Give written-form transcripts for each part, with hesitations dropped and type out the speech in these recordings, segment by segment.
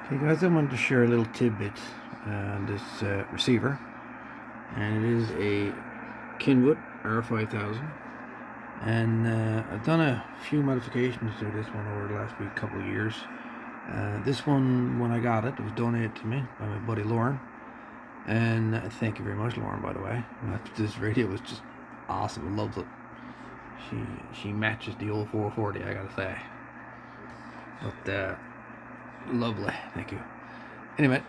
Okay guys, I wanted to share a little tidbit on this receiver, and it is a Kenwood R5000, and I've done a few modifications to this one over the last couple of years. This one, when I got it, was donated to me by my buddy Lauren, and thank you very much, Lauren, by the way. This radio was just awesome. I loved it. She matches the old 440, I gotta say. But lovely, thank you. Anyway,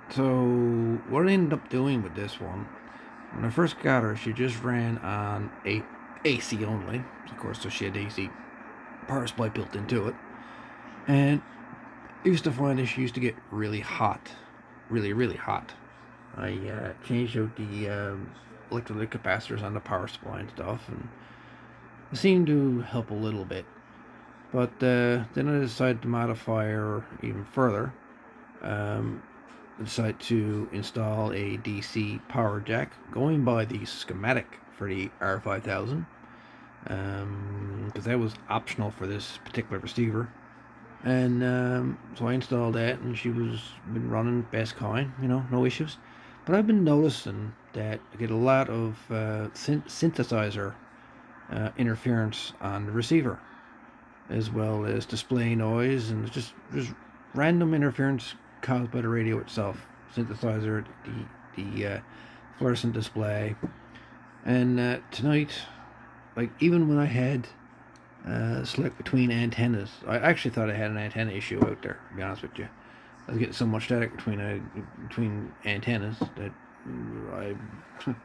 so what I ended up doing with this one, when I first got her, she just ran on AC only, of course, so she had AC power supply built into it. And I used to find that she used to get really hot, really hot. I changed out the electrolyte capacitors on the power supply and stuff, and it seemed to help a little bit. But then I decided to modify her even further. I decided to install a DC power jack, going by the schematic for the R5000, because that was optional for this particular receiver. And so I installed that, and she was been running best kind, no issues. But I've been noticing that I get a lot of synthesizer interference on the receiver, as well as display noise and just random interference caused by the radio itself, synthesizer, the fluorescent display. And tonight, like, even when I had select between antennas, I actually thought I had an antenna issue out there, to be honest with you. I was getting so much static between antennas that I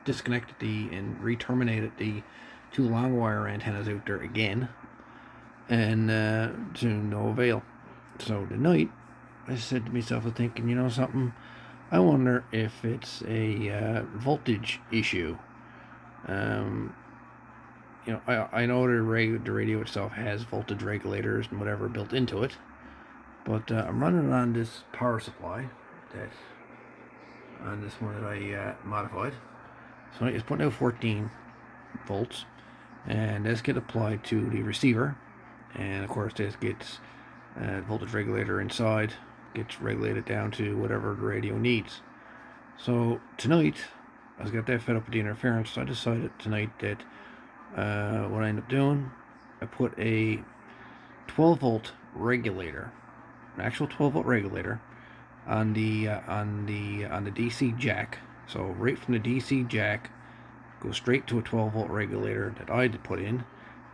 disconnected and re-terminated the two long wire antennas out there again, and to no avail. So tonight, I said to myself, I was thinking, something, I wonder if it's a voltage issue. I know the radio itself has voltage regulators and whatever built into it, but I'm running on this power supply on this one that I modified. So it's putting out 14 volts, and this gets applied to the receiver, and of course this gets voltage regulator inside, gets regulated down to whatever the radio needs. So tonight, I was got that fed up with the interference, so I decided tonight that what I ended up doing, I put a 12 volt regulator, an actual 12 volt regulator, on the DC jack. So right from the DC jack, go straight to a 12 volt regulator that I did put in,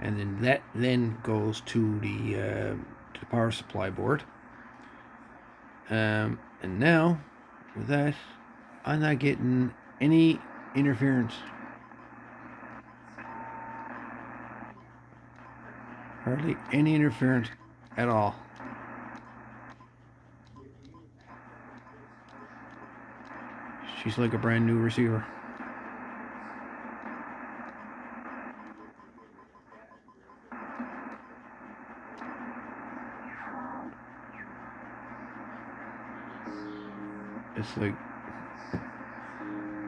and then that goes to the power supply board. And now with that, I'm not getting any interference. Hardly any interference at all. She's like a brand new receiver. It's like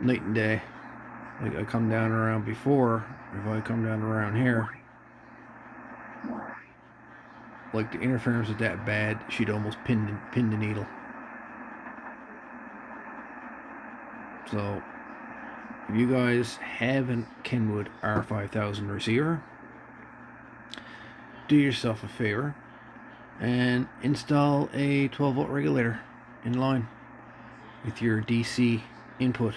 night and day. Like, I come down around before, if I come down around here, like, the interference is that bad, she'd almost pin the needle. So if you guys have a Kenwood R5000 receiver, do yourself a favor and install a 12 volt regulator in line with your DC input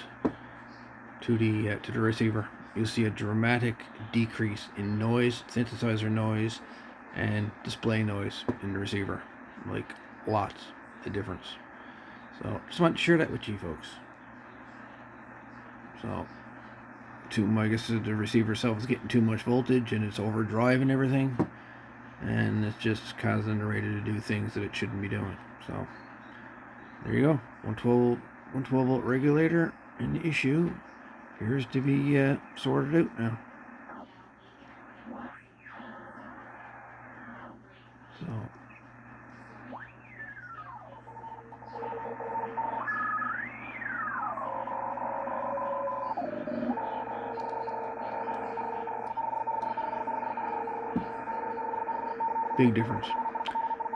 to the receiver. You'll see a dramatic decrease in noise, synthesizer noise, and display noise in the receiver. Like, lots of difference. So just want to share that with you folks. So I guess the receiver itself is getting too much voltage, and it's overdriving everything, and it's just causing the radio to do things that it shouldn't be doing. So there you go. 112 volt regulator, and the issue appears to be sorted out now. So big difference.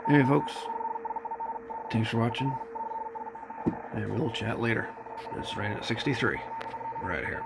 Anyway, folks, Thanks for watching, and we'll chat later. It's right at 63. We're out of here.